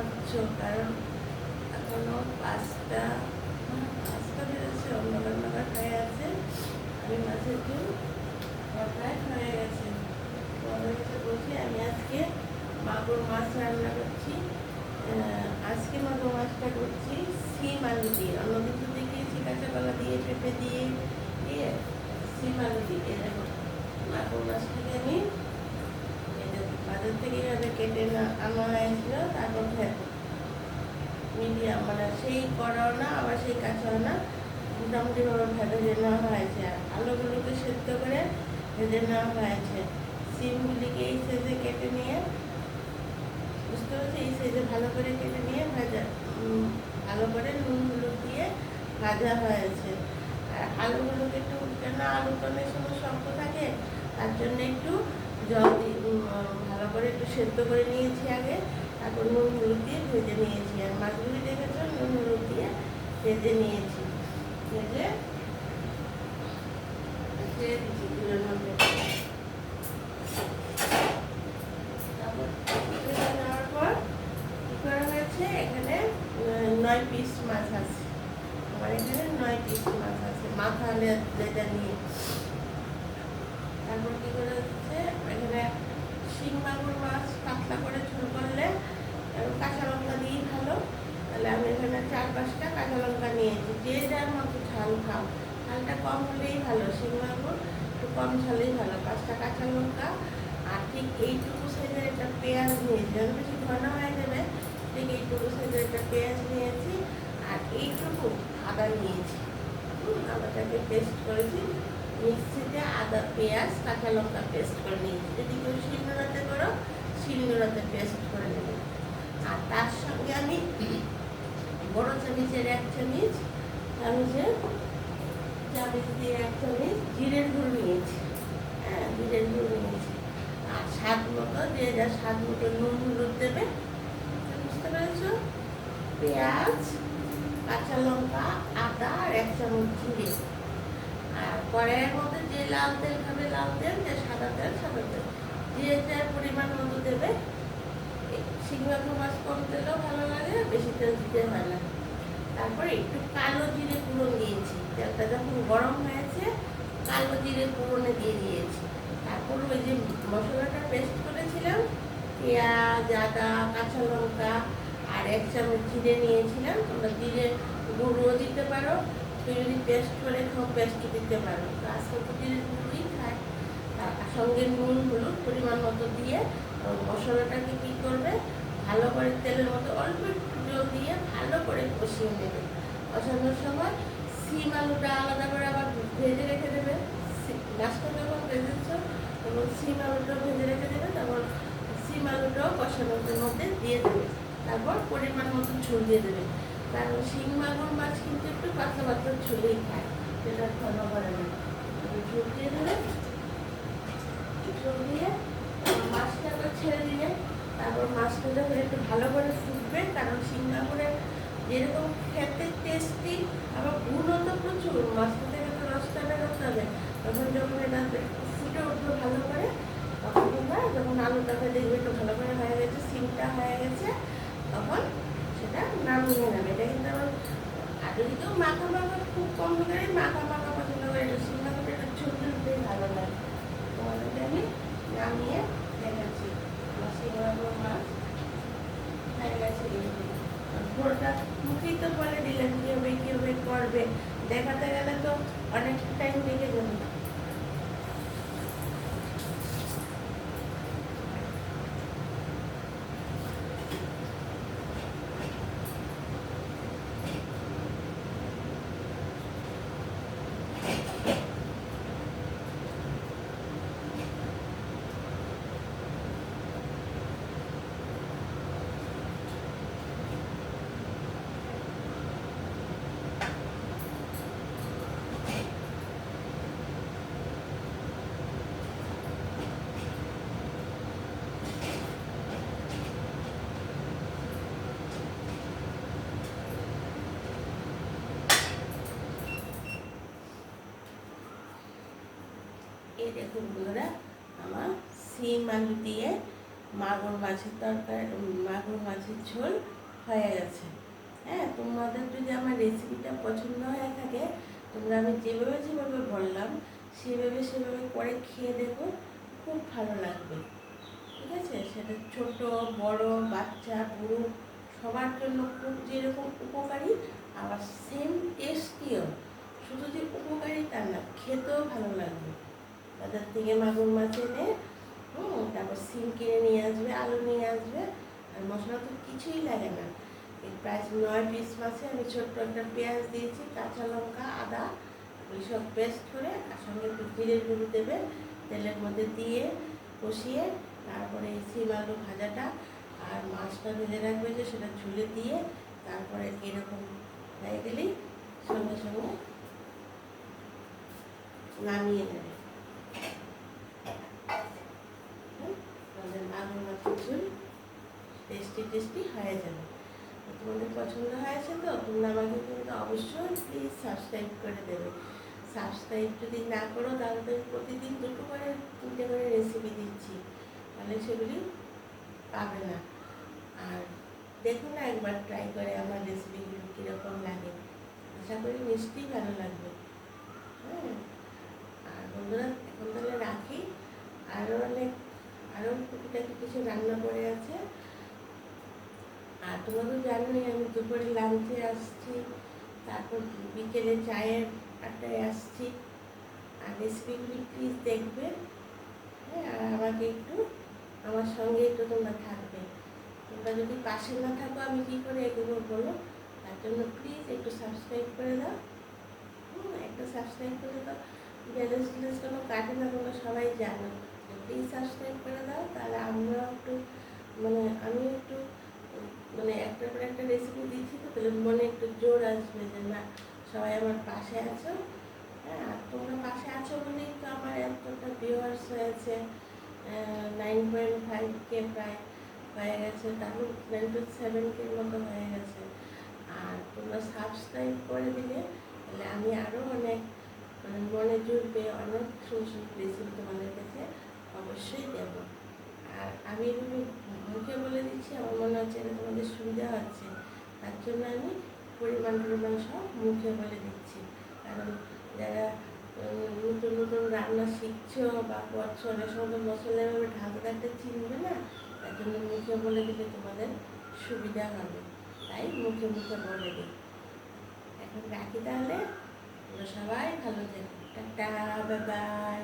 ভাবছো, কারণ এখনো 5টা বেজেছে, অন্ধকার অন্ধকার হয়ে আছে। আমি মাছের ঝোল প্রায় হয়ে গেছে, বলছি আমি আজকে মাগুর মাছ রান্না করছি। আজকে মাগুর মাছটা করছি সিম আলু দিয়ে। অন্য কিছু দেখিয়েছি কাঁচা কলা দিয়ে, পেঁপে দিয়ে, দিয়ে সিম আলু দিয়ে। দেখো মাগুর মাছটাকে আমি বাজার থেকে এইভাবে কেটে আনা হয়েছিল, তারপর মিডিয়াম মানে সেই কড়াও না আবার সেই কাঁচাও না, মোটামুটিভাবে ভেজে নেওয়া হয়েছে। আর আলুগুলোকে সেদ্ধ করে ভেজে নেওয়া হয়েছে। সিমগুলিকে এই সাইজে কেটে নিয়ে, বুঝতে পারছি, এই সাইজে ভালো করে কেটে নিয়ে ভালো করে নুন হলুদ দিয়ে ভাজা হয়েছে। আর আলুগুলোকে একটু, কেন আলু তো অনেক সময় শক্ত থাকে, তার জন্য একটু জল দিয়ে ভালো করে একটু সেদ্ধ করে নিয়েছি আগে, তারপর নুন হলুদ দিয়ে ভেজে নিয়েছি। আর মাছগুলি দেখেছ নুন হলুদ দিয়ে ভেজে নিয়েছি। ভেজে দিচ্ছি তুলের মধ্যে। তারপর নেওয়ার পর কী করা হয়েছে, এখানে 9 পিস মাছ আছে। আমার এখানে 9 পিস মাছ আছে, মাথা লেজা নিয়ে। তারপর কী করে হচ্ছে, এখানে শিং মাগুর মাছ পাতলা করে ঝোল করলে কাঁচা লঙ্কা দিয়েই ভালো। তাহলে আমি এখানে 4-5টা কাঁচা লঙ্কা নিয়েছি। যে যার মতো ঝাল খাও, ঝালটা কম হলেই ভালো। শিং মাগুর একটু কম ঝালেই ভালো। 5টা কাঁচা লঙ্কা, আর ঠিক এইটুকু সাইজের একটা পেঁয়াজ নিয়েছি, যেন বেশি ঘন হয়ে যাবে, ঠিক এইটুকু সাইজের একটা পেঁয়াজ নিয়েছি। আর এইটুকু আদা নিয়েছি, আদাটাকে পেস্ট করেছি মিক্সিতে। আদা পেঁয়াজ কাঁচা লঙ্কা পেস্ট করে নিয়েছি। যদি কেউ শিলনোড়াতে করো, শিলনোড়াতে পেস্ট করে নেবে। আর তার সঙ্গে আমি বড় চামিচের 1 চামিচ, চামিচ দিয়ে 1 চামিচ জিরের গুঁড়ো নিয়েছি। হ্যাঁ, জিরের গুঁড়ো নিয়েছি। আর স্বাদ মতো, যে যা স্বাদ মতো নুন হলুদ দেবে, বুঝতে পেরেছ। পেঁয়াজ, কাঁচা লঙ্কা, আদা আর 1 চামচ জিরে। আর কড়াইয়ের মধ্যে যে লাল তেল খাবে লাল তেল, যে সাদা তেল সাদা তেল, যে যার পরিমাণ মতো দেবে। শিং মাগুর মাছ কম তেলেও ভালো লাগে, বেশি তেল দিতে হয় না। তারপরে একটু কালো জিরে ফোড়ন দিয়েছি। তেলটা যখন গরম হয়েছে, কালো জিরে ফোড়নে দিয়ে দিয়েছি। তারপর ওই যে মশলাটা পেস্ট করেছিলাম, পেঁয়াজ, আদা, কাঁচা লঙ্কা আর 1 চামচ জিরে নিয়েছিলাম। তোমরা জিরে গুঁড়ো দিতে পারো, কেউ যদি পেস্ট করে খাও পেস্ট দিতে পারো। তো আজকে তো জিরে গুঁড়োই খায়। তার সঙ্গে নুন হলুদ পরিমাণ মতো দিয়ে মশলাটাকে কী করবে, ভালো করে তেলের মধ্যে অল্প একটু জল দিয়ে ভালো করে কষিয়ে নেবে। কষানোর সময় সিম আলুটা আলাদা করে আবার ভেজে রেখে দেবে। মাছটা যখন ভেজেছ তখন সিম আলুটাও ভেজে রেখে দেবে। তারপর সিম আলুটাও কষানোর মধ্যে দিয়ে দেবে। তারপর পরিমাণ মতো ঝোল দিয়ে দেবে, কারণ শিং মাগুর মাছ কিন্তু একটু পাতলা পাতলা ঝোলেই খায়, যেটা ঘন করে না। ঝোল দিয়ে দেবে, ঝোল দিয়ে মাছটা আবার ছেড়ে দিলে, তারপর মাছটা যখন একটু ভালো করে ফুটবে, কারণ শিং মাগুরের যেরকম খেতে টেস্টি, আবার গুণও তো প্রচুর, মাছটা থেকে তো রসটা বেরোতে হবে। তখন যখন এটা ফুটে উঠবে ভালো করে, তখন তোমরা যখন আলুটাকে দেখবে একটু ভালো করে হয়ে গেছে, সিমটা হয়ে গেছে, তখন সেটা নামিয়ে নেবে। এটা কিন্তু আবার, আর যদি কেউ মাখা মাখা খুব কম করে মাখা মাখা পছন্দ করে, এটা শিং মাগুরটা একটু ঝোল ঝোলটাই ভালো লাগে। তোমাদেরকে আমি নামিয়ে দেখাচ্ছি শিং মাগুর মাছ হয়ে গেছে। পুরোটা মুখেই তো বলে দিলেন কীভাবে করবে, দেখাতে গেলে তো অনেক টাইম লেগে যাবে। এই দেখুন বন্ধুরা, আমার সিম আলু দিয়ে মাগুর মাছের তরকারি, মাগুর মাছের ঝোল হয়ে গেছে। হ্যাঁ, তোমাদের যদি আমার রেসিপিটা পছন্দ হয়ে থাকে, তোমরা আমি যেভাবে যেভাবে বললাম সেভাবে করে খেয়ে দেখো, খুব ভালো লাগবে। ঠিক আছে, সেটা ছোট বড় বাচ্চা বুড়ো সবার জন্য খুব যেরকম উপকারী, আবার সেম টেস্টিও। শুধু যে উপকারী তা না, খেতেও ভালো লাগবে। বাজার থেকে মাগুর মাছ এনে তারপর সিম কিনে নিয়ে আসবে, আলু নিয়ে আসবে, আর মশলা তো কিছুই লাগে না। এই প্রায় 9 পিস মাছে আমি ছোট্ট একটা পেঁয়াজ দিয়েছি, কাঁচা লঙ্কা, আদা, ওই সব পেস্ট করে, আর সঙ্গে একটু জিরের গুঁড়ো দেবে, তেলের মধ্যে দিয়ে কষিয়ে তারপরে এই সিম আলু ভাজাটা আর মাছটা ভেজে রাখবে যে সেটা ঝুলে দিয়ে তারপরে এরকম হয়ে গেলেই সঙ্গে সঙ্গে নামিয়ে নেবে। আমাদের মাগুর মাছের ঝোল টেস্টি হয়ে যাবে। তোমাদের পছন্দ হয়েছে তো? তোমরা আমাকে কিন্তু অবশ্যই প্লিজ সাবস্ক্রাইব করে দেবে। সাবস্ক্রাইব যদি না করো তাহলে তো প্রতিদিন 2টো করে 3টে করে রেসিপি দিচ্ছি, তাহলে সেগুলি পাবে না। আর দেখো না একবার ট্রাই করে আমার রেসিপিগুলো কীরকম লাগে, আশা করি নিশ্চয়ই ভালো লাগবে। হ্যাঁ, আর বন্ধুরা এখন তাহলে রাখি। আরও টুকিটাকি কিছু রান্না করে আছে। আর তোমরা তো জানোই আমি দুপুরে লাঞ্চে আসছি, তারপর বিকেলে চায়ের আড্ডায় আসছি। আর রেসিপিগুলি প্লিজ দেখবে। হ্যাঁ, আর আমাকে একটু আমার সঙ্গে একটু তোমরা থাকবে। তোমরা যদি পাশে না থাকো আমি কী করে এগোবো বলো? তার জন্য প্লিজ একটু সাবস্ক্রাইব করে দাও। একটা সাবস্ক্রাইব করে দাও, ব্যালেন্স ট্যালেন্স কোনো কাটে না, তোমরা সবাই জানো। প্লিজ সাবস্ক্রাইব করে দাও, তাহলে আমরাও একটু আমি একটু একটা পরে একটা রেসিপি দিচ্ছি তো, তাহলে মনে একটু জোর আসবে যে না, সবাই আমার পাশে আছো। হ্যাঁ, আর তোমরা পাশে আছো বলেই তো আমার এতটা ভিউয়ার্স হয়েছে। 9.5K প্রায় হয়ে গেছে, তারপর 9.7K মতো হয়ে গেছে। আর তোমরা সাবস্ক্রাইব করে দিলে তাহলে আমি আরও অনেক মনে জুড়বে, অনেক সুন্দর রেসিপি তোমাদের কাছে অবশ্যই দেবো। আর আমি এগুলো মুখে বলে দিচ্ছি, আমার মনে হচ্ছে এটা তোমাদের সুবিধা হচ্ছে, তার জন্য আমি পরিমাণ সব মুখে বলে দিচ্ছি। কারণ যারা নতুন রান্না শিখছো বা করছো, অনেক সময় মশলা এভাবে ঢালতে ঢালতে চিনবে না, তার জন্য মুখে বলে দিলে তোমাদের সুবিধা হবে, তাই মুখে বলে দিই। এখন রাখি তাহলে, তোমরা সবাই ভালো থেকো। Tata, bye bye.